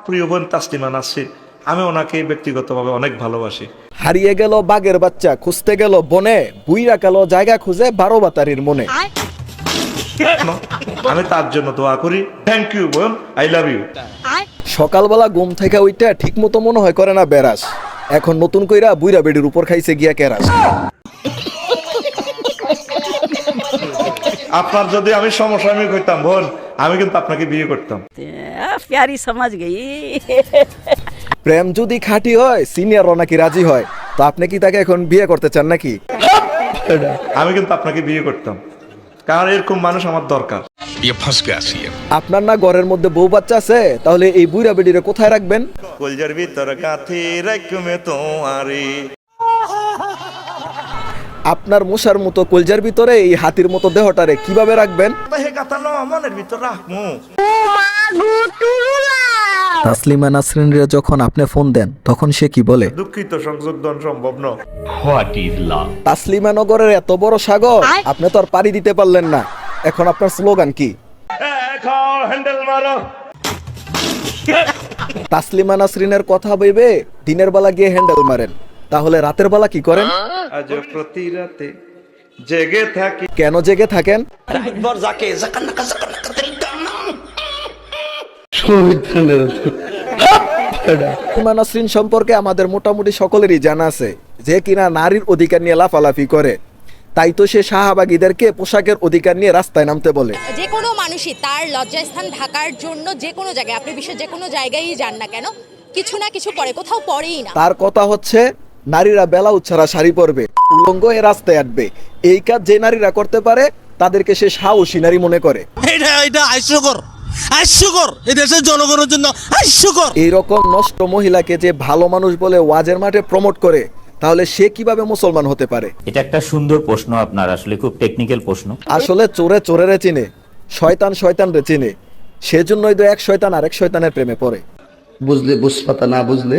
প্রিয় বোন তাসলিমা নাসরিন, আমি ওনাকে ব্যক্তিগতভাবে অনেক ভালোবাসি। হারিয়ে গেল বাঘের বাচ্চা, খুঁজতে গেল বনে, বুইরা গেল জায়গা খুঁজে 12 বাতারির মনে। আমি তার জন্য দোয়া করি। থ্যাংক ইউ বোন, আই লাভ ইউ। সকালবেলা ঘুম থেকে ওইটা ঠিক মতো মনে হয় করে না বেরাস, এখন নতুন কইরা বুইরা বেডির উপর খাইছে গিয়া কেরাস। আপনার যদি আমি সমসাময়িক হইতাম বোন, আমি কিন্তু আপনাকে বিয়ে করতাম। प्यारी समझ गई। প্রেম যদি খাঁটি হয়, সিনিয়রও নাকি রাজি হয়, তো আপনি কি তাকে এখন বিয়ে করতে চান নাকি? আমি কিন্তু আপনাকে বিয়ে করতাম, কারণ এরকম মানুষ আমার দরকার। আপনার না ঘরের মধ্যে বউ বাচ্চা আছে, তাহলে এই বুইরা বেডিরে কোথায় রাখবেন? কলজার ভিতর কাথি রাখমে তোমারে। আপনার মশার মতো কলজার ভিতরে এই হাতির মতো দেহটারে কিভাবে রাখবেন? তাহে কথা ন মনের ভিতর রাখমু। তাসলিমা নাসরিনরে যখন আপনি ফোন দেন তখন সে কি বলে? দুঃখিত, সংযোগদান সম্ভব ন। তাসলিমা নগরের এত বড় সাগর আপনি তো আর পাড়ি দিতে পারলেন না, এখন আপনার স্লোগান কি? হ্যান্ডেল মারো। তাসলিমা নাসরিনের কথা ভেবে দিনের বেলা গিয়ে হ্যান্ডেল মারেন, তাহলে রাতের বেলা কি করেন? আজ প্রতি রাতে জেগে থাকি। কেন জেগে থাকেন? তাসলিমা নাসরিন সম্পর্কে আমাদের মোটামুটি সকলেরই জানা আছে যে কিনা নারীর অধিকার নিয়ে লাফালাফি করে, তাই তো সে শাহবাগীদেরকে পোশাকের অধিকার নিয়ে রাস্তায় নামতে বলে। যে কোনো মানুষই তার লজ্জাস্থান ঢাকার জন্য যে কোনো জায়গায়, আপনি বিশ্বের যে কোনো জায়গায় যান না কেন, কিছু না কিছু পরে, কোথাও পরেই না। তার কথা হচ্ছে নারীরা বেলা উচ্ছারা শাড়ি পরবে, উলঙ্গ এ রাস্তায় হাঁটবে। এই কাজ যে নারীরা করতে পারে তাদেরকে সে সাহসী নারী মনে করে। জনগণের জন্য এইরকম নষ্ট মহিলাকে যে ভালো মানুষ বলে ওয়াজের মাঠে প্রমোট করে, তাহলে সে কিভাবে মুসলমান হতে পারে? এটা একটা সুন্দর প্রশ্ন আপনার, আসলে খুব টেকনিক্যাল প্রশ্ন। আসলে চোরে চোরেরে চিনে, শয়তান শয়তানরে চিনে, সেজন্যই তো এক শয়তান আরেক শয়তানের প্রেমে পড়ে। বুঝলে বুঝপাতা, না বুঝলে